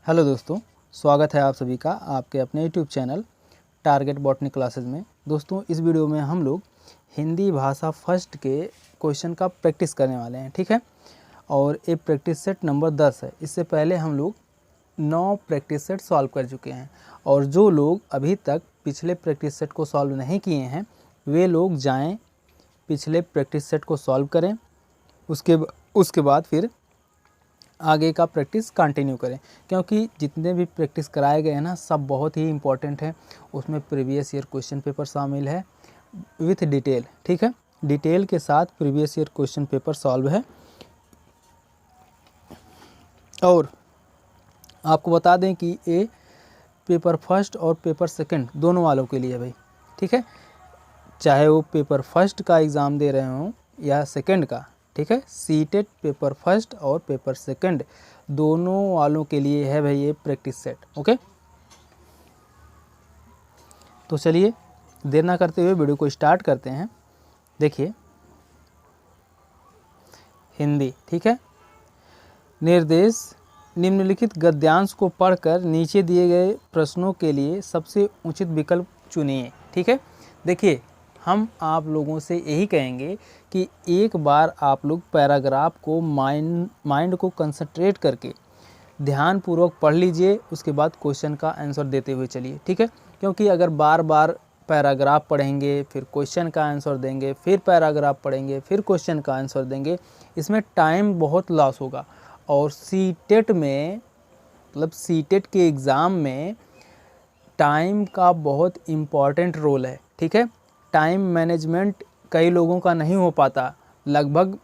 Hello दोस्तों, स्वागत है आप सभी का आपके अपने YouTube channel target botany classes में। दोस्तों, इस वीडियो में हम लोग हिंदी भाषा फर्स्ट के क्वेश्चन का प्रैक्टिस करने वाले हैं, ठीक है। और ये प्रैक्टिस सेट नंबर 10 है। इससे पहले हम लोग 9 प्रैक्टिस सेट सॉल्व कर चुके हैं। और जो लोग अभी तक पिछले प्रैक्टिस सेट को सॉल्व नहीं किए हैं वे लोग जाएँ पिछले प्रैक्टिस सेट को सॉल्व करें, उसके बाद फिर आगे का प्रैक्टिस कंटिन्यू करें, क्योंकि जितने भी प्रैक्टिस कराए गए हैं ना सब बहुत ही इम्पोर्टेंट है। उसमें प्रीवियस ईयर क्वेश्चन पेपर शामिल है विथ डिटेल, ठीक है। डिटेल के साथ previous year question paper solve है। और आपको बता दें कि ये पेपर फर्स्ट और पेपर सेकंड दोनों वालों के लिए भाई, ठीक है। चाहे वो पेपर फर्स्ट का एग्ज़ाम दे रहे हों या सेकंड का, ठीक है। सीटेट पेपर फर्स्ट और पेपर सेकंड दोनों वालों के लिए है भाई ये प्रैक्टिस सेट, ओके। तो चलिए देर ना करते हुए वीडियो को स्टार्ट करते हैं। देखिए हिंदी, ठीक है। निर्देश निम्नलिखित गद्यांश को पढ़कर नीचे दिए गए प्रश्नों के लिए सबसे उचित विकल्प चुनिए, ठीक है। देखिए हम आप लोगों से यही कहेंगे कि एक बार आप लोग पैराग्राफ को माइंड को कंसंट्रेट करके ध्यानपूर्वक पढ़ लीजिए, उसके बाद क्वेश्चन का आंसर देते हुए चलिए, ठीक है। क्योंकि अगर बार बार पैराग्राफ पढ़ेंगे फिर क्वेश्चन का आंसर देंगे, फिर पैराग्राफ पढ़ेंगे फिर क्वेश्चन का आंसर देंगे, इसमें टाइम बहुत लॉस होगा। और सीटेट में मतलब सीटेट के एग्ज़ाम में टाइम का बहुत इम्पॉर्टेंट रोल है, ठीक है। टाइम मैनेजमेंट कई लोगों का नहीं हो पाता, लगभग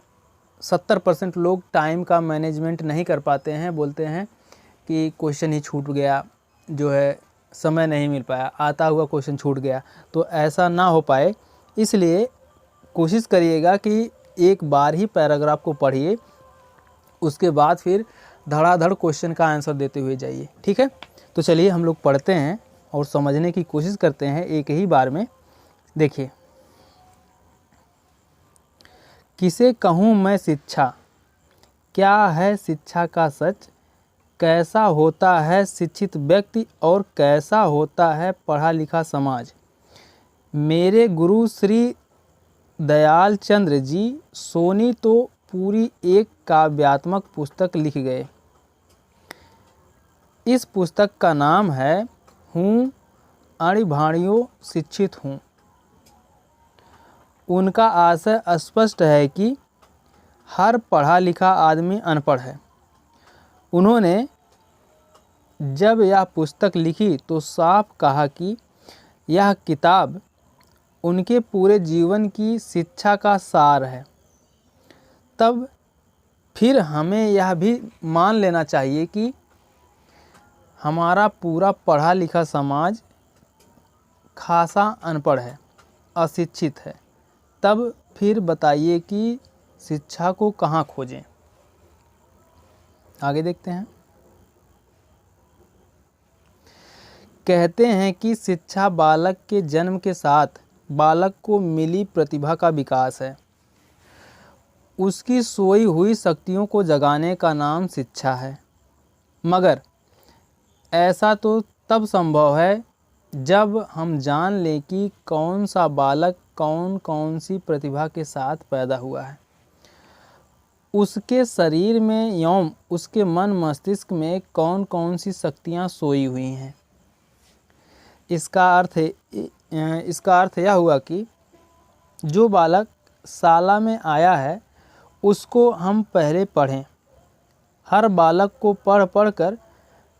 70% लोग टाइम का मैनेजमेंट नहीं कर पाते हैं। बोलते हैं कि क्वेश्चन ही छूट गया, जो है समय नहीं मिल पाया, आता हुआ क्वेश्चन छूट गया। तो ऐसा ना हो पाए इसलिए कोशिश करिएगा कि एक बार ही पैराग्राफ को पढ़िए, उसके बाद फिर धड़ाधड़ क्वेश्चन का आंसर देते हुए जाइए, ठीक है। तो चलिए हम लोग पढ़ते हैं और समझने की कोशिश करते हैं एक ही बार में। देखिए, किसे कहूँ मैं शिक्षा, क्या है शिक्षा का सच, कैसा होता है शिक्षित व्यक्ति और कैसा होता है पढ़ा लिखा समाज। मेरे गुरु श्री दयाल चंद्र जी सोनी तो पूरी एक काव्यात्मक पुस्तक लिख गए। इस पुस्तक का नाम है हूँ अणिभाणियों शिक्षित हूँ। उनका आशय स्पष्ट है कि हर पढ़ा लिखा आदमी अनपढ़ है। उन्होंने जब यह पुस्तक लिखी तो साफ कहा कि यह किताब उनके पूरे जीवन की शिक्षा का सार है। तब फिर हमें यह भी मान लेना चाहिए कि हमारा पूरा पढ़ा लिखा समाज खासा अनपढ़ है, अशिक्षित है। तब फिर बताइए कि शिक्षा को कहाँ खोजें। आगे देखते हैं। कहते हैं कि शिक्षा बालक के जन्म के साथ बालक को मिली प्रतिभा का विकास है। उसकी सोई हुई शक्तियों को जगाने का नाम शिक्षा है। मगर ऐसा तो तब संभव है जब हम जान लें कि कौन सा बालक कौन कौन सी प्रतिभा के साथ पैदा हुआ है, उसके शरीर में एवं उसके मन मस्तिष्क में कौन कौन सी शक्तियाँ सोई हुई हैं। इसका अर्थ यह हुआ कि जो बालक शाला में आया है उसको हम पहले पढ़ें। हर बालक को पढ़ पढ़ कर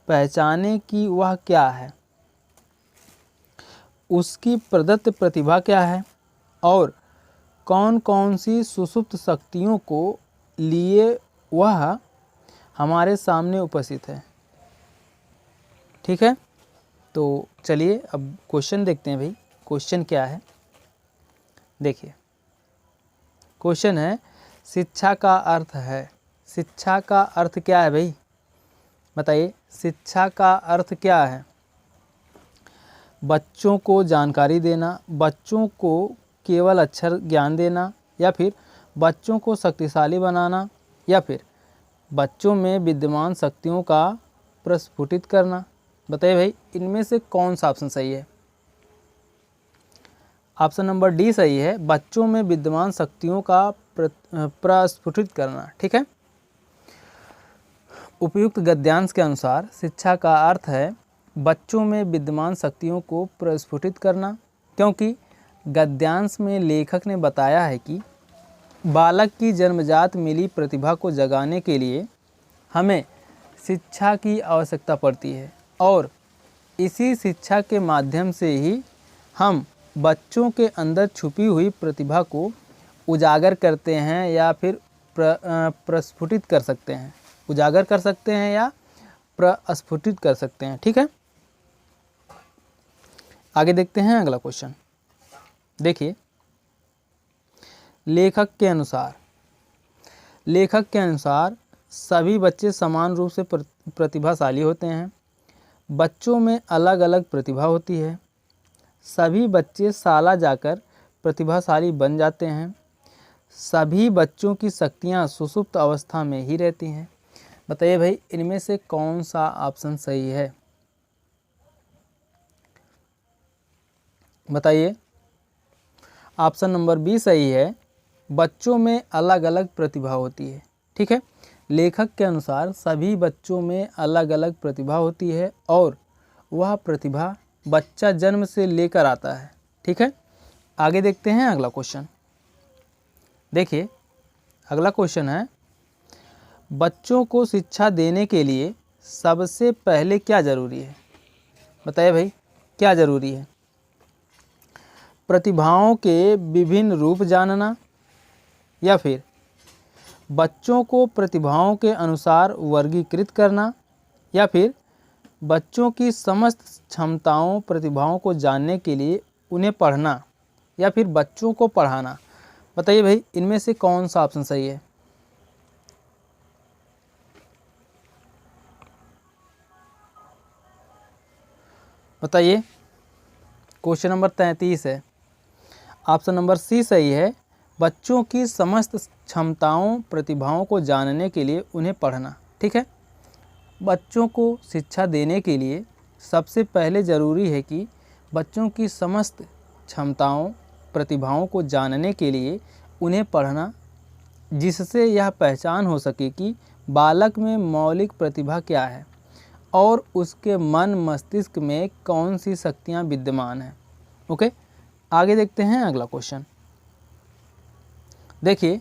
पहचाने कि वह क्या है, उसकी प्रदत्त प्रतिभा क्या है और कौन कौन सी सुषुप्त शक्तियों को लिए वह हमारे सामने उपस्थित है, ठीक है। तो चलिए अब क्वेश्चन देखते हैं भाई, क्वेश्चन क्या है। देखिए क्वेश्चन है शिक्षा का अर्थ है। शिक्षा का अर्थ क्या है भाई, बताइए। शिक्षा का अर्थ क्या है? बच्चों को जानकारी देना, बच्चों को केवल अक्षर ज्ञान देना, या फिर बच्चों को शक्तिशाली बनाना, या फिर बच्चों में विद्यमान शक्तियों का प्रस्फुटित करना। बताइए भाई इनमें से कौन सा ऑप्शन सही है? ऑप्शन नंबर डी सही है, बच्चों में विद्यमान शक्तियों का प्रस्फुटित करना। ठीक है। उपयुक्त गद्यांश के अनुसार शिक्षा का अर्थ है बच्चों में विद्यमान शक्तियों को प्रस्फुटित करना, क्योंकि गद्यांश में लेखक ने बताया है कि बालक की जन्मजात मिली प्रतिभा को जगाने के लिए हमें शिक्षा की आवश्यकता पड़ती है और इसी शिक्षा के माध्यम से ही हम बच्चों के अंदर छुपी हुई प्रतिभा को उजागर करते हैं या फिर प्रस्फुटित कर सकते हैं। उजागर कर सकते हैं या प्रस्फुटित कर सकते हैं। ठीक है। आगे देखते हैं अगला क्वेश्चन। देखिए, लेखक के अनुसार सभी बच्चे समान रूप से प्रतिभाशाली होते हैं। बच्चों में अलग अलग प्रतिभा होती है। सभी बच्चे शाला जाकर प्रतिभाशाली बन जाते हैं। सभी बच्चों की शक्तियां सुषुप्त अवस्था में ही रहती हैं। बताइए भाई इनमें से कौन सा ऑप्शन सही है? बताइए। ऑप्शन नंबर बी सही है, बच्चों में अलग अलग प्रतिभा होती है। ठीक है। लेखक के अनुसार सभी बच्चों में अलग अलग प्रतिभा होती है और वह प्रतिभा बच्चा जन्म से लेकर आता है। ठीक है। आगे देखते हैं अगला क्वेश्चन। देखिए, अगला क्वेश्चन है, बच्चों को शिक्षा देने के लिए सबसे पहले क्या ज़रूरी है? बताइए भाई क्या ज़रूरी है? प्रतिभाओं के विभिन्न रूप जानना, या फिर बच्चों को प्रतिभाओं के अनुसार वर्गीकृत करना, या फिर बच्चों की समस्त क्षमताओं प्रतिभाओं को जानने के लिए उन्हें पढ़ना, या फिर बच्चों को पढ़ाना। बताइए भाई इनमें से कौन सा ऑप्शन सही है? बताइए। क्वेश्चन नंबर 33 है। ऑप्शन नंबर सी सही है, बच्चों की समस्त क्षमताओं प्रतिभाओं को जानने के लिए उन्हें पढ़ना। ठीक है। बच्चों को शिक्षा देने के लिए सबसे पहले ज़रूरी है कि बच्चों की समस्त क्षमताओं प्रतिभाओं को जानने के लिए उन्हें पढ़ना, जिससे यह पहचान हो सके कि बालक में मौलिक प्रतिभा क्या है और उसके मन मस्तिष्क में कौन सी शक्तियाँ विद्यमान हैं। ओके। आगे देखते हैं अगला क्वेश्चन। देखिए,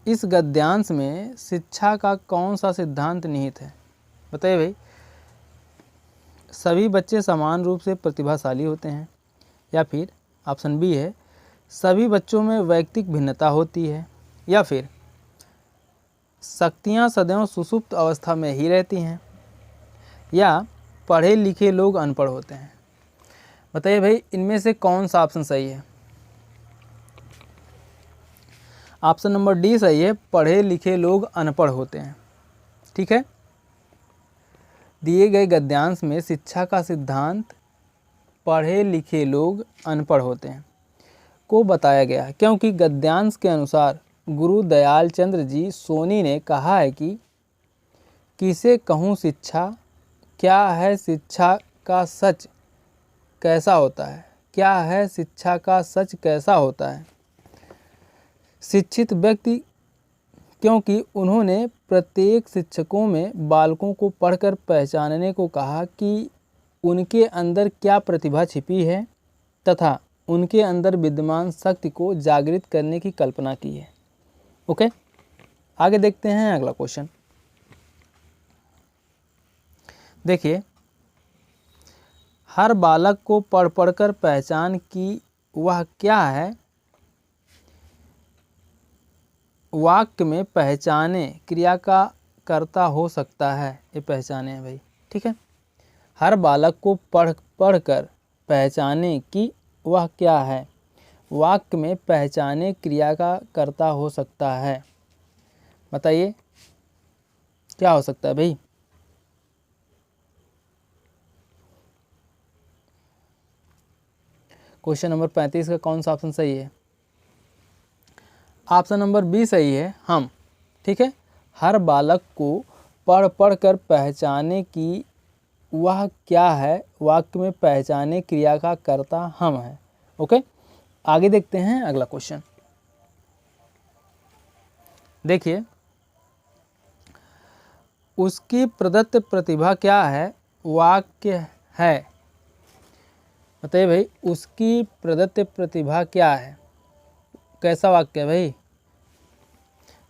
इस गद्यांश में शिक्षा का कौन सा सिद्धांत निहित है? बताइए भाई। सभी बच्चे समान रूप से प्रतिभाशाली होते हैं, या फिर ऑप्शन बी है सभी बच्चों में वैयक्तिक भिन्नता होती है, या फिर शक्तियाँ सदैव सुषुप्त अवस्था में ही रहती हैं, या पढ़े लिखे लोग अनपढ़ होते हैं। बताइए भाई इनमें से कौन सा ऑप्शन सही है? ऑप्शन नंबर डी सही है, पढ़े लिखे लोग अनपढ़ होते हैं। ठीक है। दिए गए गद्यांश में शिक्षा का सिद्धांत पढ़े लिखे लोग अनपढ़ होते हैं को बताया गया है, क्योंकि गद्यांश के अनुसार गुरु दयाल चंद्र जी सोनी ने कहा है कि किसे कहूँ शिक्षा, क्या है शिक्षा का सच कैसा होता है, क्या है शिक्षा का सच कैसा होता है। शिक्षित व्यक्ति, क्योंकि उन्होंने प्रत्येक शिक्षकों में बालकों को पढ़कर पहचानने को कहा कि उनके अंदर क्या प्रतिभा छिपी है तथा उनके अंदर विद्यमान शक्ति को जागृत करने की कल्पना की है। ओके। आगे देखते हैं अगला क्वेश्चन। देखिए, हर बालक को पढ़ पढ़कर पहचान की वह क्या है, वाक्य में पहचाने क्रिया का कर्ता हो सकता है। ये पहचाने है भाई। ठीक है। हर बालक को पढ़ कर पहचाने कि वह क्या है, वाक्य में पहचाने क्रिया का कर्ता हो सकता है। बताइए क्या हो सकता है भाई? क्वेश्चन नंबर 35 का कौन सा ऑप्शन सही है? ऑप्शन नंबर बी सही है, हम। ठीक है। हर बालक को पढ़ कर पहचाने की वह क्या है वाक्य में पहचाने क्रिया का कर्ता हम है। ओके, आगे देखते हैं अगला क्वेश्चन। देखिए, उसकी प्रदत्त प्रतिभा क्या है वाक्य है। बताइए भाई, उसकी प्रदत्त प्रतिभा क्या है, कैसा वाक्य है भाई?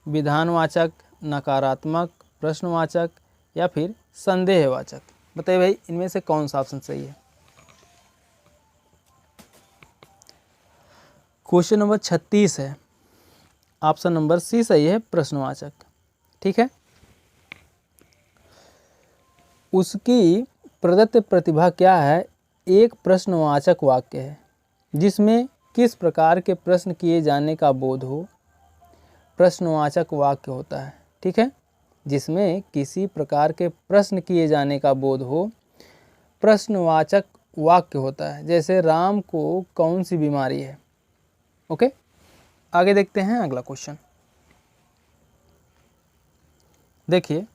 विधानवाचक, नकारात्मक, प्रश्नवाचक या फिर संदेहवाचक? बताइए भाई, इनमें से कौन सा ऑप्शन सही है? क्वेश्चन नंबर 36 है, ऑप्शन नंबर सी सही है, प्रश्नवाचक। ठीक है, उसकी प्रदत्त प्रतिभा क्या है एक प्रश्नवाचक वाक्य है जिसमें किस प्रकार के प्रश्न किए जाने का बोध हो, प्रश्नवाचक वाक्य होता है। ठीक है, जिसमें किसी प्रकार के प्रश्न किए जाने का बोध हो, प्रश्नवाचक वाक्य होता है। जैसे राम को कौन सी बीमारी है। ओके, आगे देखते हैं अगला क्वेश्चन। देखिए,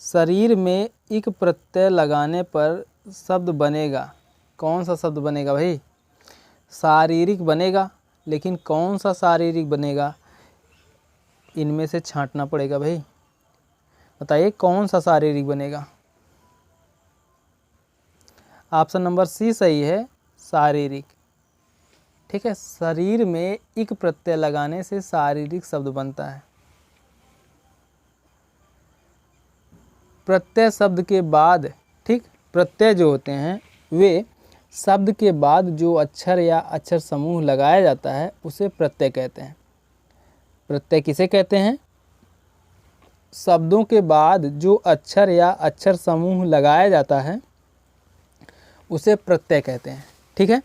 शरीर में इक प्रत्यय लगाने पर शब्द बनेगा, कौन सा शब्द बनेगा भाई? शारीरिक बनेगा, लेकिन कौन सा शारीरिक बनेगा, इनमें से छांटना पड़ेगा भाई। बताइए कौन सा शारीरिक बनेगा? ऑप्शन नंबर सी सही है, शारीरिक। ठीक है, शरीर में इक प्रत्यय लगाने से शारीरिक शब्द बनता है। प्रत्यय शब्द के बाद, ठीक, प्रत्यय जो होते हैं वे शब्द के बाद जो अक्षर या अक्षर समूह लगाया जाता है उसे प्रत्यय कहते हैं। प्रत्यय किसे कहते हैं? शब्दों के बाद जो अक्षर या अक्षर समूह लगाया जाता है उसे प्रत्यय कहते हैं। ठीक है,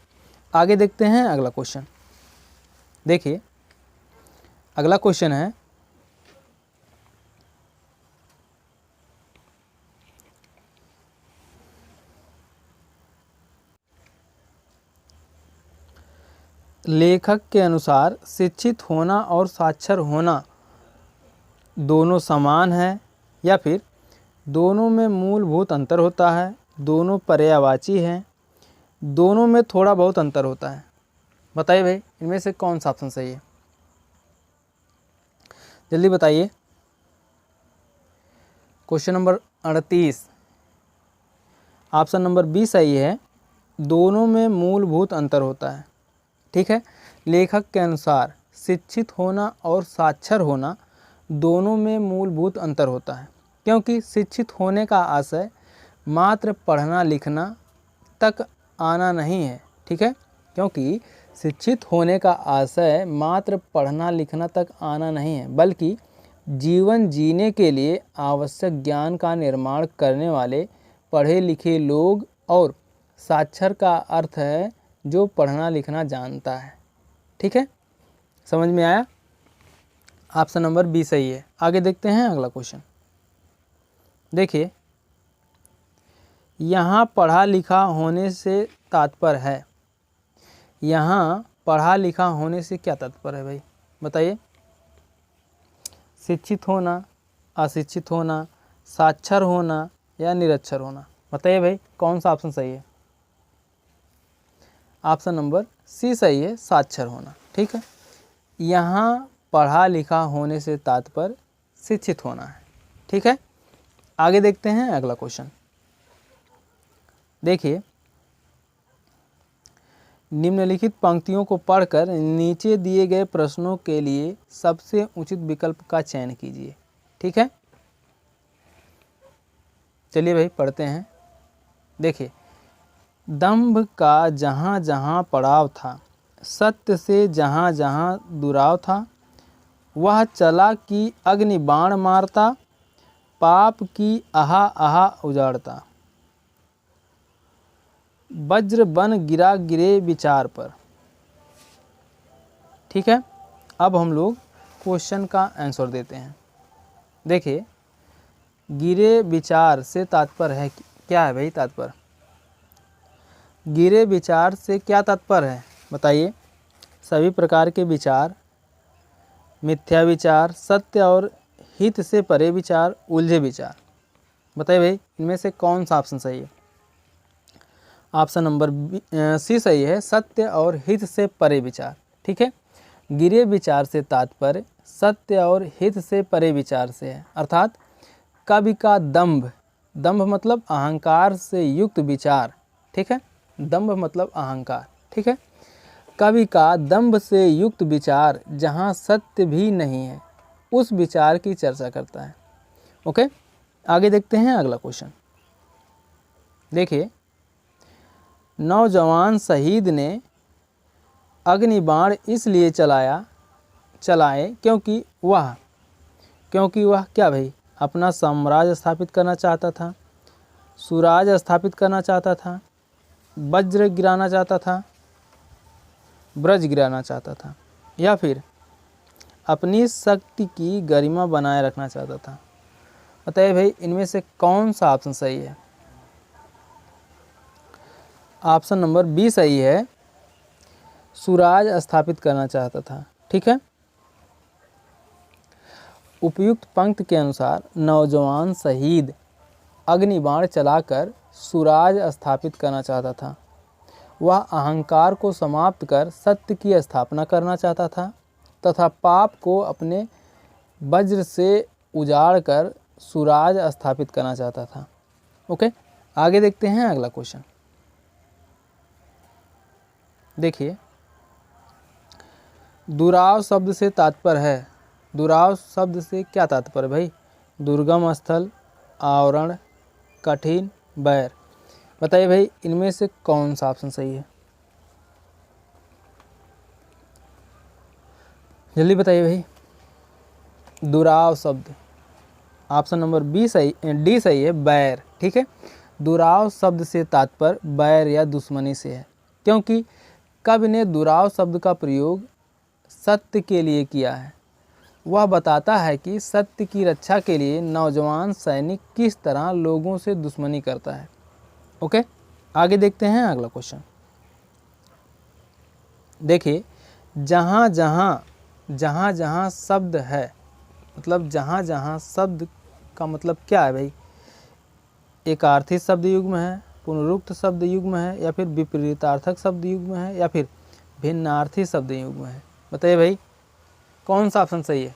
आगे देखते हैं अगला क्वेश्चन। देखिए, अगला क्वेश्चन है, लेखक के अनुसार शिक्षित होना और साक्षर होना दोनों समान है या फिर दोनों में मूलभूत अंतर होता है, दोनों पर्यायवाची हैं, दोनों में थोड़ा बहुत अंतर होता है? बताइए भाई, इनमें से कौन सा ऑप्शन सही है? जल्दी बताइए। Question number 38, option number B सही है, दोनों में मूलभूत अंतर होता है। ठीक है, लेखक के अनुसार शिक्षित होना और साक्षर होना दोनों में मूलभूत अंतर होता है, क्योंकि शिक्षित होने का आशय मात्र पढ़ना लिखना तक आना नहीं है। ठीक है, क्योंकि शिक्षित होने का आशय मात्र पढ़ना लिखना तक आना नहीं है, बल्कि जीवन जीने के लिए आवश्यक ज्ञान का निर्माण करने वाले पढ़े लिखे लोग, और साक्षर का अर्थ है जो पढ़ना लिखना जानता है। ठीक है, समझ में आया? ऑप्शन नंबर बी सही है। आगे देखते हैं अगला क्वेश्चन। देखिए, यहाँ पढ़ा लिखा होने से तात्पर्य है, यहाँ पढ़ा लिखा होने से क्या तात्पर्य है भाई? बताइए। शिक्षित होना, अशिक्षित होना, साक्षर होना या निरक्षर होना? बताइए भाई, कौन सा ऑप्शन सही है? ऑप्शन नंबर सी सही है, साक्षर होना। ठीक है, यहाँ पढ़ा लिखा होने से तात्पर्य शिक्षित होना है। ठीक है, आगे देखते हैं अगला क्वेश्चन। देखिए, निम्नलिखित पंक्तियों को पढ़कर नीचे दिए गए प्रश्नों के लिए सबसे उचित विकल्प का चयन कीजिए। ठीक है, चलिए भाई पढ़ते हैं। देखिए, दंभ का जहाँ जहाँ पड़ाव था, सत्य से जहाँ जहाँ दुराव था, वह चला कि अग्नि बाण मारता, पाप की आहा आहा उजाड़ता, वज्र बन गिरा गिरे विचार पर। ठीक है, अब हम लोग क्वेश्चन का आंसर देते हैं। देखिए, गिरे विचार से तात्पर्य है क्या है भाई? तात्पर्य गिरे विचार से क्या तात्पर्य है? बताइए। सभी प्रकार के विचार, मिथ्या विचार, सत्य और हित से परे विचार, उलझे विचार। बताइए भाई इनमें से कौन सा ऑप्शन सही है। ऑप्शन नंबर सी सही है, सत्य और हित से परे विचार। ठीक है, गिरे विचार से तात्पर्य सत्य और हित से परे विचार से है। अर्थात कवि का दंभ, दंभ मतलब अहंकार से युक्त विचार। ठीक है, दंभ मतलब अहंकार। ठीक है, कवि का दंभ से युक्त विचार जहाँ सत्य भी नहीं है उस विचार की चर्चा करता है। ओके, आगे देखते हैं अगला क्वेश्चन। देखिए, नौजवान शहीद ने अग्निबाण इसलिए चलाए क्योंकि वह क्या भाई, अपना साम्राज्य स्थापित करना चाहता था, सुराज स्थापित करना चाहता था, ब्रज गिराना चाहता था, या फिर अपनी शक्ति की गरिमा बनाए रखना चाहता था। बताइए भाई इनमें से कौन सा ऑप्शन सही है। ऑप्शन नंबर बी सही है, सुराज स्थापित करना चाहता था। ठीक है, उपयुक्त पंक्ति के अनुसार नौजवान शहीद अग्निबाण चलाकर सुराज स्थापित करना चाहता था। वह अहंकार को समाप्त कर सत्य की स्थापना करना चाहता था तथा पाप को अपने वज्र से उजाड़ कर सुराज स्थापित करना चाहता था। ओके, आगे देखते हैं अगला क्वेश्चन। देखिए, दुराव शब्द से तात्पर्य है, दुराव शब्द से क्या तात्पर्य भाई, दुर्गम स्थल, आवरण, कठिन, बैर। बताइए भाई इनमें से कौन सा ऑप्शन सही है, जल्दी बताइए भाई। दुराव शब्द, ऑप्शन नंबर डी सही है, बैर। ठीक है, दुराव शब्द से तात्पर्य बैर या दुश्मनी से है, क्योंकि कवि ने दुराव शब्द का प्रयोग सत्य के लिए किया है। वह बताता है कि सत्य की रक्षा के लिए नौजवान सैनिक किस तरह लोगों से दुश्मनी करता है। ओके, आगे देखते हैं अगला क्वेश्चन। देखिए, जहाँ जहाँ शब्द है, मतलब जहाँ जहाँ शब्द का मतलब क्या है भाई, एकार्थी शब्द युग्म है, पुनरुक्त शब्द युग्म है, या फिर विपरीतार्थक शब्द युग्म है, या फिर भिन्नार्थी शब्द युग्म है। बताइए भाई कौन सा ऑप्शन सही है।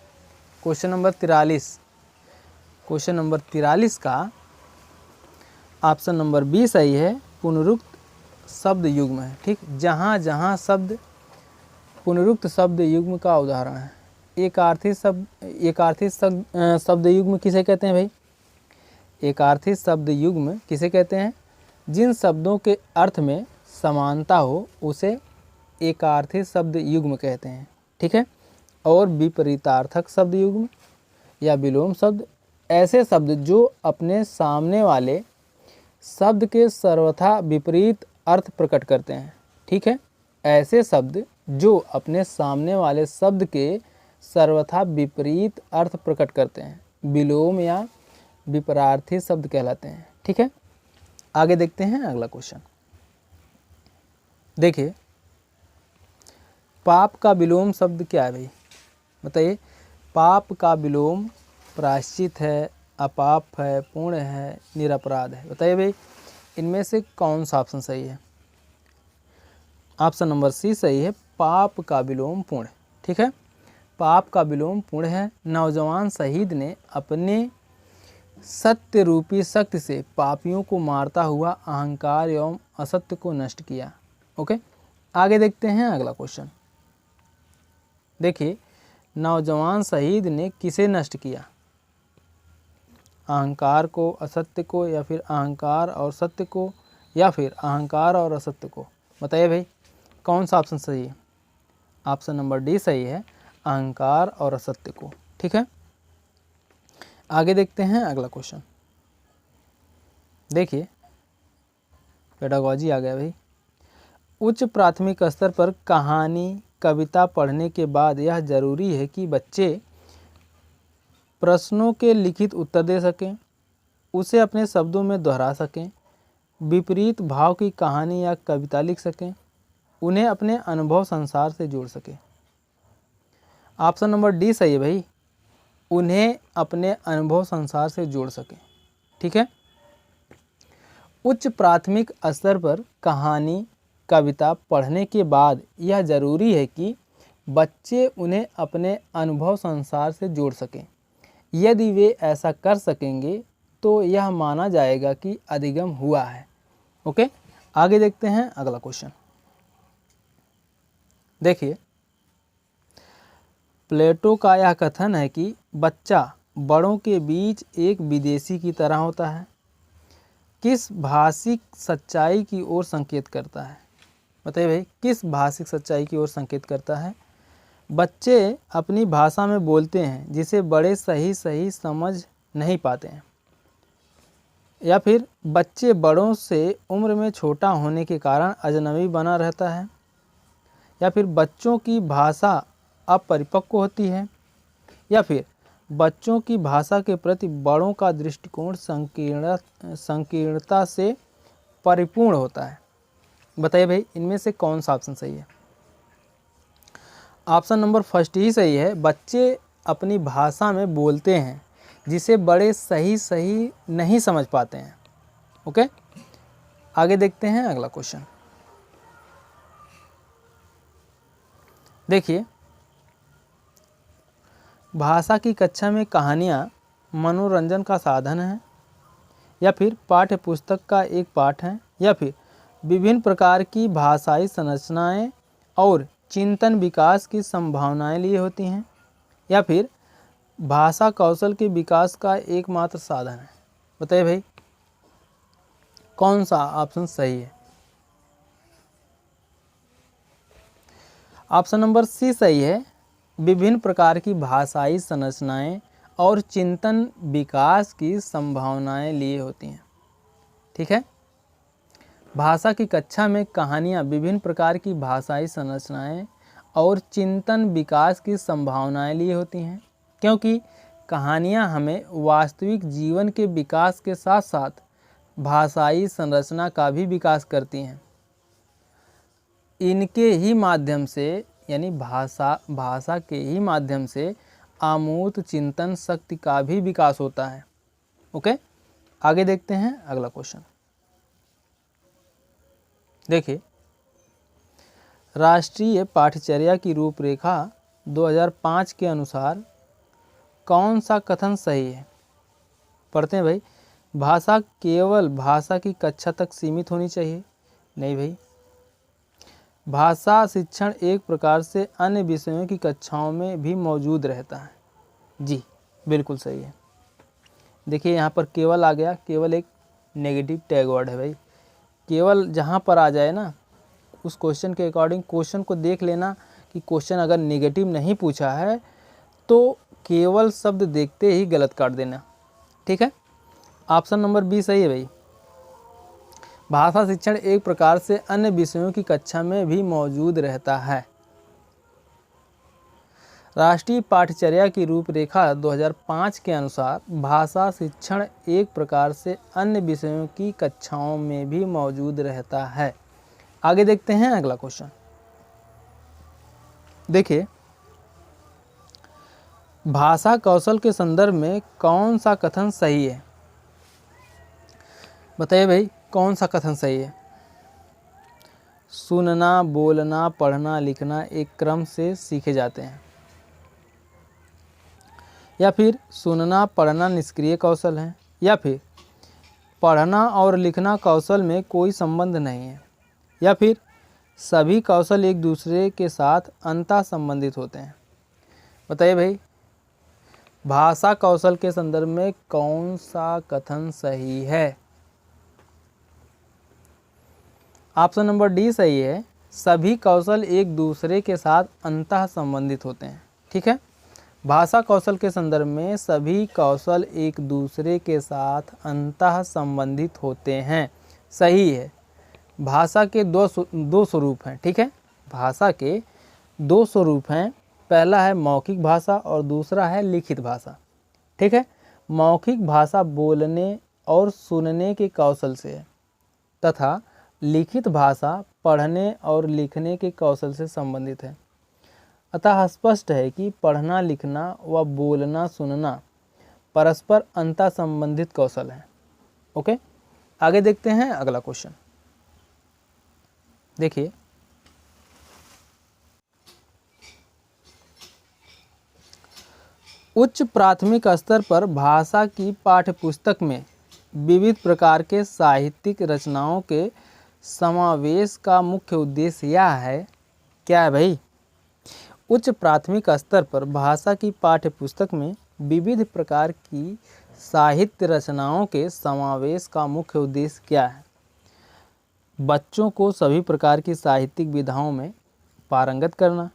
क्वेश्चन नंबर 43 का ऑप्शन नंबर बी सही है, पुनरुक्त शब्द युग्म है। ठीक, जहाँ जहाँ शब्द पुनरुक्त शब्द युग्म का उदाहरण है। एकार्थी शब्द युग्म किसे कहते हैं भाई, एकार्थी शब्द युग्म किसे कहते हैं, जिन शब्दों के अर्थ में समानता हो उसे एकार्थी शब्द युग्म कहते हैं। ठीक है, और विपरीतार्थक शब्द युग्म या विलोम शब्द ऐसे शब्द जो अपने सामने वाले शब्द के सर्वथा विपरीत अर्थ प्रकट करते हैं। ठीक है, ऐसे शब्द जो अपने सामने वाले शब्द के सर्वथा विपरीत अर्थ प्रकट करते हैं विलोम या विपरार्थी शब्द कहलाते हैं। ठीक है, आगे देखते हैं अगला क्वेश्चन। देखिए, पाप का विलोम शब्द क्या है भाई, बताइए। पाप का विलोम प्रायश्चित है, अपाप है, पुण्य है, निरपराध है। बताइए भाई इनमें से कौन सा ऑप्शन सही है। ऑप्शन नंबर सी सही है, पाप का विलोम पुण्य। ठीक है, पाप का विलोम पुण्य है। नौजवान शहीद ने अपने सत्य रूपी शक्ति से पापियों को मारता हुआ अहंकार एवं असत्य को नष्ट किया। ओके, आगे देखते हैं अगला क्वेश्चन। देखिए, नौजवान शहीद ने किसे नष्ट किया, अहंकार को, असत्य को, या फिर अहंकार और सत्य को, या फिर अहंकार और असत्य को। बताइए भाई कौन सा ऑप्शन सही है। ऑप्शन नंबर डी सही है, अहंकार और असत्य को। ठीक है, आगे देखते हैं अगला क्वेश्चन। देखिए, पेडागॉजी आ गया भाई। उच्च प्राथमिक स्तर पर कहानी कविता पढ़ने के बाद यह जरूरी है कि बच्चे प्रश्नों के लिखित उत्तर दे सकें, उसे अपने शब्दों में दोहरा सकें, विपरीत भाव की कहानी या कविता लिख सकें, उन्हें अपने अनुभव संसार से जोड़ सकें। ऑप्शन नंबर डी सही है भाई, उन्हें अपने अनुभव संसार से जोड़ सकें। ठीक है। उच्च प्राथमिक स्तर पर कहानी कविता पढ़ने के बाद यह ज़रूरी है कि बच्चे उन्हें अपने अनुभव संसार से जोड़ सकें। यदि वे ऐसा कर सकेंगे तो यह माना जाएगा कि अधिगम हुआ है। ओके, आगे देखते हैं अगला क्वेश्चन। देखिए, प्लेटो का यह कथन है कि बच्चा बड़ों के बीच एक विदेशी की तरह होता है, किस भाषिक सच्चाई की ओर संकेत करता है? बताइए भाई, किस भाषिक सच्चाई की ओर संकेत करता है? बच्चे अपनी भाषा में बोलते हैं जिसे बड़े सही समझ नहीं पाते हैं, या फिर बच्चे बड़ों से उम्र में छोटा होने के कारण अजनबी बना रहता है, या फिर बच्चों की भाषा अपरिपक्व होती है, या फिर बच्चों की भाषा के प्रति बड़ों का दृष्टिकोण संकीर्णता से परिपूर्ण होता है। बताइए भाई, इनमें से कौन सा ऑप्शन सही है? ऑप्शन नंबर फर्स्ट ही सही है। बच्चे अपनी भाषा में बोलते हैं जिसे बड़े सही नहीं समझ पाते हैं। ओके, आगे देखते हैं अगला क्वेश्चन। देखिए, भाषा की कक्षा में कहानियाँ मनोरंजन का साधन है, या फिर पाठ्य पुस्तक का एक पाठ है, या फिर विभिन्न प्रकार की भाषाई संरचनाएं और चिंतन विकास की संभावनाएं लिए होती हैं, या फिर भाषा कौशल के विकास का एकमात्र साधन है। बताइए भाई, कौन सा ऑप्शन सही है? ऑप्शन नंबर सी सही है। विभिन्न प्रकार की भाषाई संरचनाएं और चिंतन विकास की संभावनाएं लिए होती हैं। ठीक है, भाषा की कक्षा में कहानियाँ विभिन्न प्रकार की भाषाई संरचनाएं और चिंतन विकास की संभावनाएं लिए होती हैं, क्योंकि कहानियाँ हमें वास्तविक जीवन के विकास के साथ साथ भाषाई संरचना का भी विकास करती हैं। इनके ही माध्यम से, यानी भाषा के ही माध्यम से अमूर्त चिंतन शक्ति का भी विकास होता है। ओके, आगे देखते हैं अगला क्वेश्चन। देखिए, राष्ट्रीय पाठ्यचर्या की रूपरेखा 2005 के अनुसार कौन सा कथन सही है? पढ़ते हैं भाई। भाषा केवल भाषा की कक्षा तक सीमित होनी चाहिए? नहीं भाई, भाषा शिक्षण एक प्रकार से अन्य विषयों की कक्षाओं में भी मौजूद रहता है। जी, बिल्कुल सही है। देखिए, यहाँ पर केवल आ गया, केवल एक नेगेटिव टैग वर्ड है भाई। केवल जहाँ पर आ जाए ना, उस क्वेश्चन के अकॉर्डिंग क्वेश्चन को देख लेना कि क्वेश्चन अगर नेगेटिव नहीं पूछा है तो केवल शब्द देखते ही गलत काट देना। ठीक है, ऑप्शन नंबर बी सही है भाई। भाषा शिक्षण एक प्रकार से अन्य विषयों की कक्षा में भी मौजूद रहता है। राष्ट्रीय पाठ्यचर्या की रूपरेखा 2005 के अनुसार भाषा शिक्षण एक प्रकार से अन्य विषयों की कक्षाओं में भी मौजूद रहता है। आगे देखते हैं अगला क्वेश्चन। देखिए, भाषा कौशल के संदर्भ में कौन सा कथन सही है? बताइए भाई, कौन सा कथन सही है? सुनना, बोलना, पढ़ना, लिखना एक क्रम से सीखे जाते हैं, या फिर सुनना पढ़ना निष्क्रिय कौशल है, या फिर पढ़ना और लिखना कौशल में कोई संबंध नहीं है, या फिर सभी कौशल एक दूसरे के साथ अंतः संबंधित होते हैं? बताइए भाई, भाषा कौशल के संदर्भ में कौन सा कथन सही है? ऑप्शन नंबर डी सही है। सभी कौशल एक दूसरे के साथ अंतः संबंधित होते हैं। ठीक है, भाषा कौशल के संदर्भ में सभी कौशल एक दूसरे के साथ अंतः संबंधित होते हैं। सही है। भाषा के दो स्वरूप हैं। ठीक है, भाषा के दो स्वरूप हैं। पहला है मौखिक भाषा और दूसरा है लिखित भाषा। ठीक है, मौखिक भाषा बोलने और सुनने के कौशल से है, तथा लिखित भाषा पढ़ने और लिखने के कौशल से संबंधित है। अतः स्पष्ट है कि पढ़ना, लिखना व बोलना, सुनना परस्पर अंतः संबंधित कौशल हैं। ओके, आगे देखते हैं अगला क्वेश्चन। देखिए, उच्च प्राथमिक स्तर पर भाषा की पाठ्यपुस्तक में विविध प्रकार के साहित्यिक रचनाओं के समावेश का मुख्य उद्देश्य यह है, क्या है भाई? उच्च प्राथमिक स्तर पर भाषा की पाठ्यपुस्तक में विविध प्रकार की साहित्य रचनाओं के समावेश का मुख्य उद्देश्य क्या है? बच्चों को सभी प्रकार की साहित्यिक विधाओं में पारंगत करना,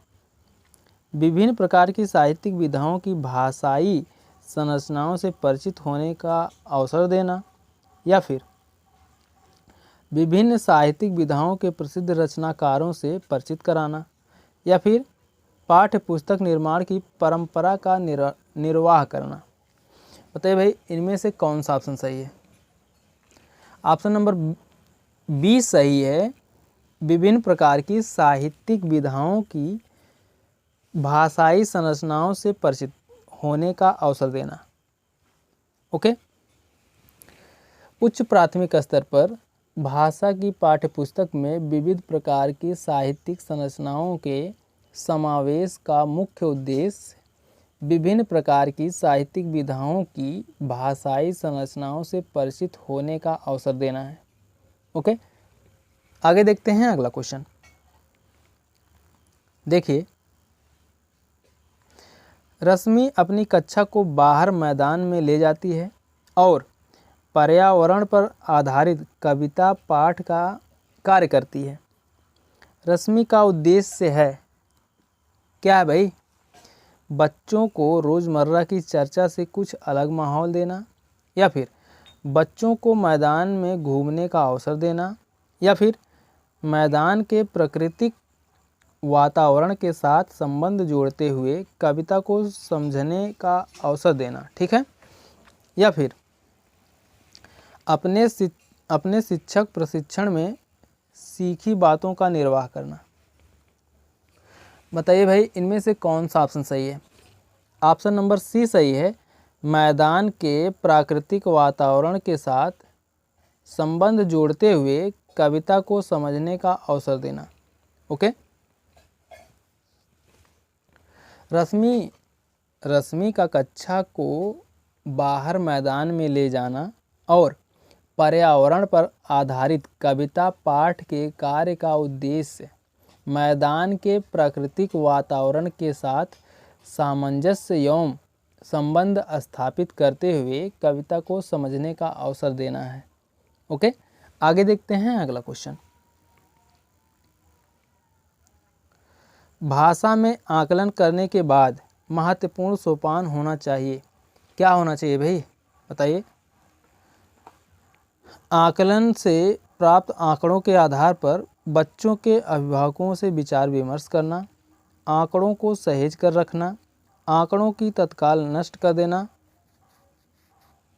विभिन्न प्रकार की साहित्यिक विधाओं की भाषाई संरचनाओं से परिचित होने का अवसर देना, या फिर विभिन्न साहित्यिक विधाओं के प्रसिद्ध रचनाकारों से परिचित कराना, या फिर पाठ्य पुस्तक निर्माण की परंपरा का निर्वाह करना। बताइए भाई, इनमें से कौन सा ऑप्शन सही है? ऑप्शन नंबर बी सही है, विभिन्न प्रकार की साहित्यिक विधाओं की भाषाई संरचनाओं से परिचित होने का अवसर देना। ओके, उच्च प्राथमिक स्तर पर भाषा की पाठ्यपुस्तक में विविध प्रकार की साहित्यिक संरचनाओं के समावेश का मुख्य उद्देश्य विभिन्न प्रकार की साहित्यिक विधाओं की भाषाई संरचनाओं से परिचित होने का अवसर देना है। ओके, आगे देखते हैं अगला क्वेश्चन। देखिए, रश्मि अपनी कक्षा को बाहर मैदान में ले जाती है और पर्यावरण पर आधारित कविता पाठ का कार्य करती है। रश्मि का उद्देश्य है, क्या है भाई? बच्चों को रोज़मर्रा की चर्चा से कुछ अलग माहौल देना, या फिर बच्चों को मैदान में घूमने का अवसर देना, या फिर मैदान के प्राकृतिक वातावरण के साथ संबंध जोड़ते हुए कविता को समझने का अवसर देना। ठीक है, या फिर अपने शिक्षक प्रशिक्षण में सीखी बातों का निर्वाह करना। बताइए भाई, इनमें से कौन सा ऑप्शन सही है? ऑप्शन नंबर सी सही है, मैदान के प्राकृतिक वातावरण के साथ संबंध जोड़ते हुए कविता को समझने का अवसर देना। ओके, रश्मि का कक्षा को बाहर मैदान में ले जाना और पर्यावरण पर आधारित कविता पाठ के कार्य का उद्देश्य मैदान के प्राकृतिक वातावरण के साथ सामंजस्य एवं संबंध स्थापित करते हुए कविता को समझने का अवसर देना है। ओके, आगे देखते हैं अगला क्वेश्चन। भाषा में आकलन करने के बाद महत्वपूर्ण सोपान होना चाहिए, क्या होना चाहिए भाई? बताइए। आकलन से प्राप्त आंकड़ों के आधार पर बच्चों के अभिभावकों से विचार विमर्श करना, आंकड़ों को सहेज कर रखना, आंकड़ों की तत्काल नष्ट कर देना,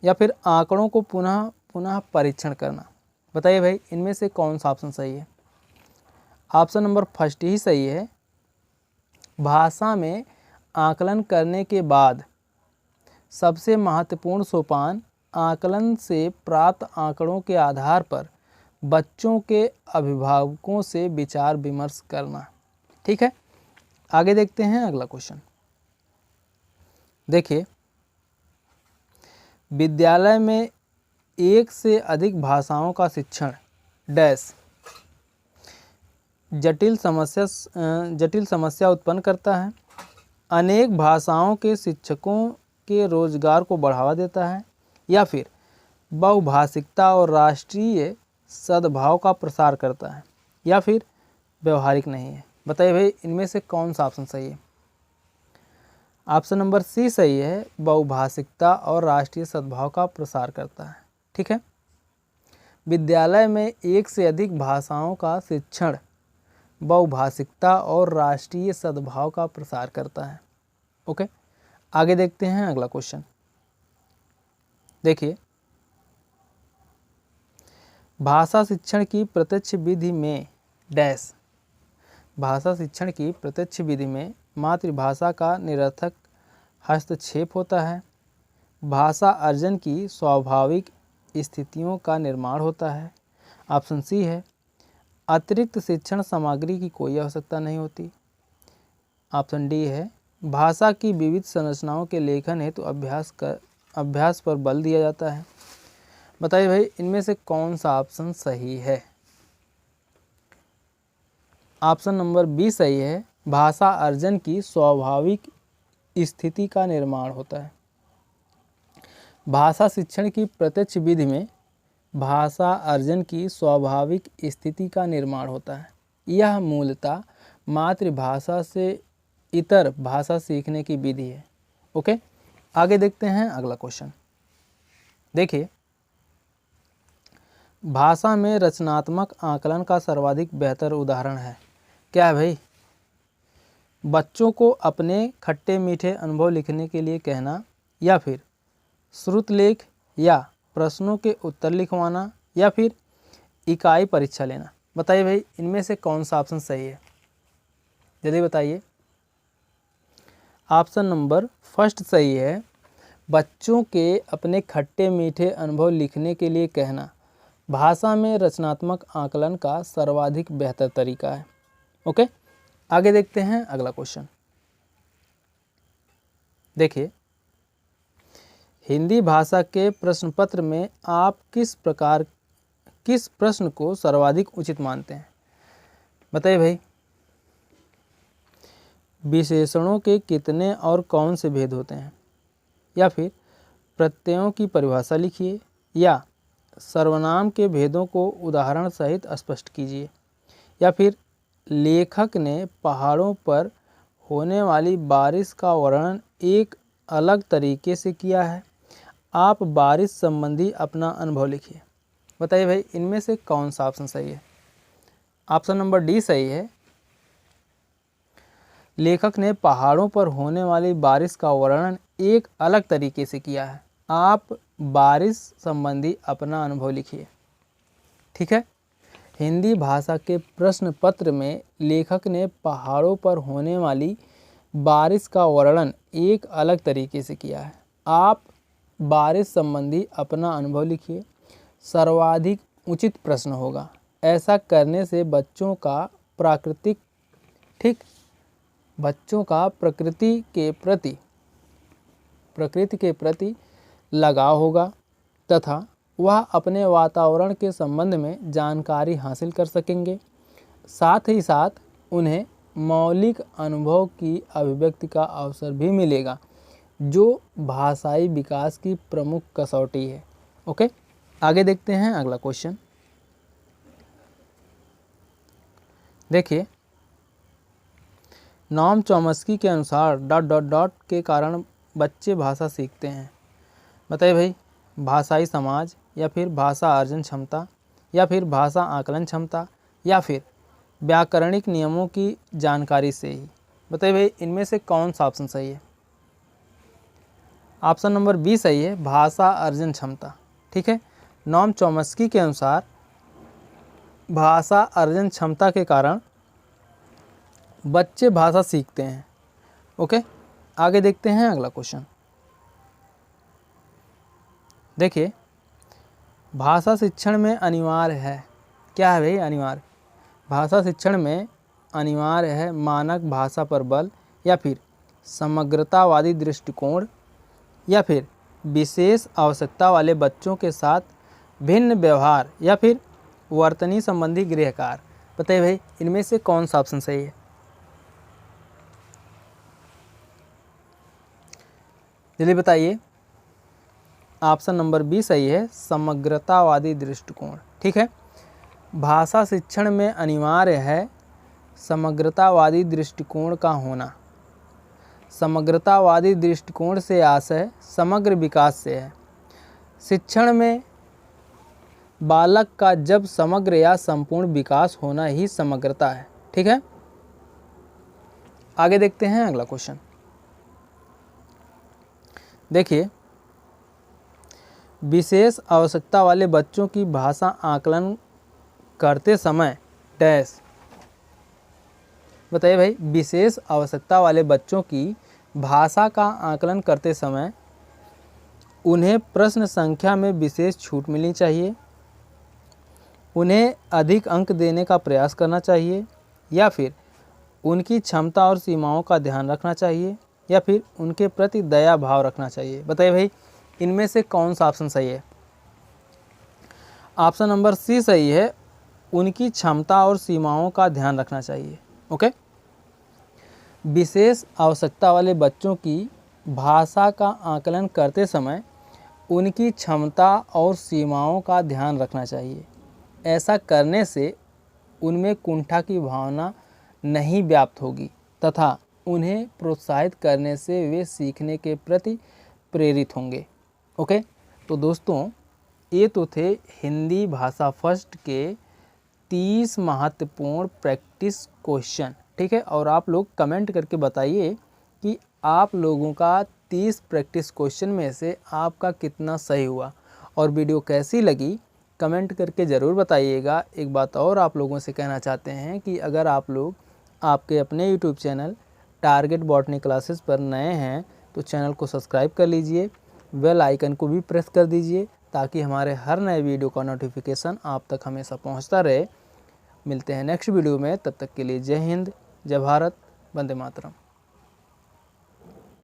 या फिर आंकड़ों को पुनः परीक्षण करना। बताइए भाई, इनमें से कौन सा ऑप्शन सही है? ऑप्शन नंबर फर्स्ट ही सही है। भाषा में आकलन करने के बाद सबसे महत्वपूर्ण सोपान आकलन से प्राप्त आंकड़ों के आधार पर बच्चों के अभिभावकों से विचार विमर्श करना। ठीक है, आगे देखते हैं अगला क्वेश्चन। देखिए, विद्यालय में एक से अधिक भाषाओं का शिक्षण डैश जटिल समस्या उत्पन्न करता है, अनेक भाषाओं के शिक्षकों के रोजगार को बढ़ावा देता है, या फिर बहुभाषिकता और राष्ट्रीय सद्भाव का प्रसार करता है, या फिर व्यवहारिक नहीं है। बताइए भाई, इनमें से कौन सा ऑप्शन सही है? ऑप्शन नंबर सी सही है, बहुभाषिकता और राष्ट्रीय सद्भाव का प्रसार करता है। ठीक है, विद्यालय में एक से अधिक भाषाओं का शिक्षण बहुभाषिकता और राष्ट्रीय सद्भाव का प्रसार करता है। ओके, आगे देखते हैं अगला क्वेश्चन। देखिए, भाषा शिक्षण की प्रत्यक्ष विधि में डैश भाषा शिक्षण की प्रत्यक्ष विधि में मातृभाषा का निरर्थक हस्तक्षेप होता है, भाषा अर्जन की स्वाभाविक स्थितियों का निर्माण होता है। ऑप्शन सी है अतिरिक्त शिक्षण सामग्री की कोई आवश्यकता नहीं होती। ऑप्शन डी है भाषा की विविध संरचनाओं के लेखन हेतु अभ्यास पर बल दिया जाता है। बताइए भाई इनमें से कौन सा ऑप्शन सही है। ऑप्शन नंबर बी सही है, भाषा अर्जन की स्वाभाविक स्थिति का निर्माण होता है। भाषा शिक्षण की प्रत्यक्ष विधि में भाषा अर्जन की स्वाभाविक स्थिति का निर्माण होता है। यह मूलतः मातृभाषा से इतर भाषा सीखने की विधि है। ओके, आगे देखते हैं अगला क्वेश्चन। देखिए, भाषा में रचनात्मक आकलन का सर्वाधिक बेहतर उदाहरण है। क्या है भाई? बच्चों को अपने खट्टे मीठे अनुभव लिखने के लिए कहना, या फिर श्रुतलेख या प्रश्नों के उत्तर लिखवाना, या फिर इकाई परीक्षा लेना। बताइए भाई इनमें से कौन सा ऑप्शन सही है, जल्दी बताइए। ऑप्शन नंबर फर्स्ट सही है, बच्चों के अपने खट्टे मीठे अनुभव लिखने के लिए कहना भाषा में रचनात्मक आकलन का सर्वाधिक बेहतर तरीका है। ओके, आगे देखते हैं अगला क्वेश्चन। देखिए, हिंदी भाषा के प्रश्न पत्र में आप किस प्रश्न को सर्वाधिक उचित मानते हैं। बताइए भाई, विशेषणों के कितने और कौन से भेद होते हैं, या फिर प्रत्ययों की परिभाषा लिखिए, या सर्वनाम के भेदों को उदाहरण सहित स्पष्ट कीजिए, या फिर लेखक ने पहाड़ों पर होने वाली बारिश का वर्णन एक अलग तरीके से किया है। आप बारिश संबंधी अपना अनुभव लिखिए। बताइए भाई इनमें से कौन सा ऑप्शन सही है। ऑप्शन नंबर डी सही है, लेखक ने पहाड़ों पर होने वाली बारिश का वर्णन एक अलग तरीके से किया है। आप बारिश संबंधी अपना अनुभव लिखिए। ठीक है, हिंदी भाषा के प्रश्न पत्र में लेखक ने पहाड़ों पर होने वाली बारिश का वर्णन एक अलग तरीके से किया है। आप बारिश संबंधी अपना अनुभव लिखिए। सर्वाधिक उचित प्रश्न होगा। ऐसा करने से बच्चों का प्रकृति के प्रति लगाव होगा तथा वह अपने वातावरण के संबंध में जानकारी हासिल कर सकेंगे। साथ ही साथ उन्हें मौलिक अनुभव की अभिव्यक्ति का अवसर भी मिलेगा, जो भाषाई विकास की प्रमुख कसौटी है। ओके, आगे देखते हैं अगला क्वेश्चन। देखिए, नॉम चॉम्स्की के अनुसार ... के कारण बच्चे भाषा सीखते हैं। बताइए भाई, भाषाई समाज, या फिर भाषा अर्जन क्षमता, या फिर भाषा आकलन क्षमता, या फिर व्याकरणिक नियमों की जानकारी से ही। बताइए भाई इनमें से कौन सा ऑप्शन सही है। ऑप्शन नंबर बी सही है, भाषा अर्जन क्षमता। ठीक है, नॉम चॉम्स्की के अनुसार भाषा अर्जन क्षमता के कारण बच्चे भाषा सीखते हैं। ओके, आगे देखते हैं अगला क्वेश्चन। देखिए, भाषा शिक्षण में अनिवार्य है। क्या है भाई अनिवार्य? भाषा शिक्षण में अनिवार्य है मानक भाषा पर बल, या फिर समग्रतावादी दृष्टिकोण, या फिर विशेष आवश्यकता वाले बच्चों के साथ भिन्न व्यवहार, या फिर वर्तनी संबंधी गृह कार्य। बताइए भाई इनमें से कौन सा ऑप्शन सही है। जल्दी बताइए। ऑप्शन नंबर बी सही है, समग्रतावादी दृष्टिकोण। ठीक है, भाषा शिक्षण में अनिवार्य है समग्रतावादी दृष्टिकोण का होना। समग्रतावादी दृष्टिकोण से आशय समग्र विकास से है। शिक्षण में बालक का जब समग्र या संपूर्ण विकास होना ही समग्रता है। ठीक है, आगे देखते हैं अगला क्वेश्चन। देखिए, विशेष आवश्यकता वाले बच्चों की भाषा आकलन करते समय डैश। बताइए भाई, विशेष आवश्यकता वाले बच्चों की भाषा का आकलन करते समय उन्हें प्रश्न संख्या में विशेष छूट मिलनी चाहिए, उन्हें अधिक अंक देने का प्रयास करना चाहिए, या फिर उनकी क्षमता और सीमाओं का ध्यान रखना चाहिए, या फिर उनके प्रति दया भाव रखना चाहिए। बताइए भाई, इनमें से कौन सा ऑप्शन सही है? ऑप्शन नंबर सी सही है, उनकी क्षमता और सीमाओं का ध्यान रखना चाहिए। ओके। विशेष आवश्यकता वाले बच्चों की भाषा का आकलन करते समय उनकी क्षमता और सीमाओं का ध्यान रखना चाहिए। ऐसा करने से उनमें कुंठा की भावना नहीं व्याप्त होगी तथा उन्हें प्रोत्साहित करने से वे सीखने के प्रति प्रेरित होंगे। ओके, तो दोस्तों ये तो थे हिंदी भाषा फर्स्ट के 30 महत्वपूर्ण प्रैक्टिस क्वेश्चन। ठीक है, और आप लोग कमेंट करके बताइए कि आप लोगों का 30 प्रैक्टिस क्वेश्चन में से आपका कितना सही हुआ, और वीडियो कैसी लगी कमेंट करके ज़रूर बताइएगा। एक बात और आप लोगों से कहना चाहते हैं कि अगर आप लोग आपके अपने YouTube channel target botany classes पर नए हैं तो चैनल को सब्सक्राइब कर लीजिए, बेल आइकन को भी प्रेस कर दीजिए ताकि हमारे हर नए वीडियो का नोटिफिकेशन आप तक हमेशा पहुंचता रहे। मिलते हैं नेक्स्ट वीडियो में, तब तक के लिए जय हिंद, जय भारत, वंदे मातरम।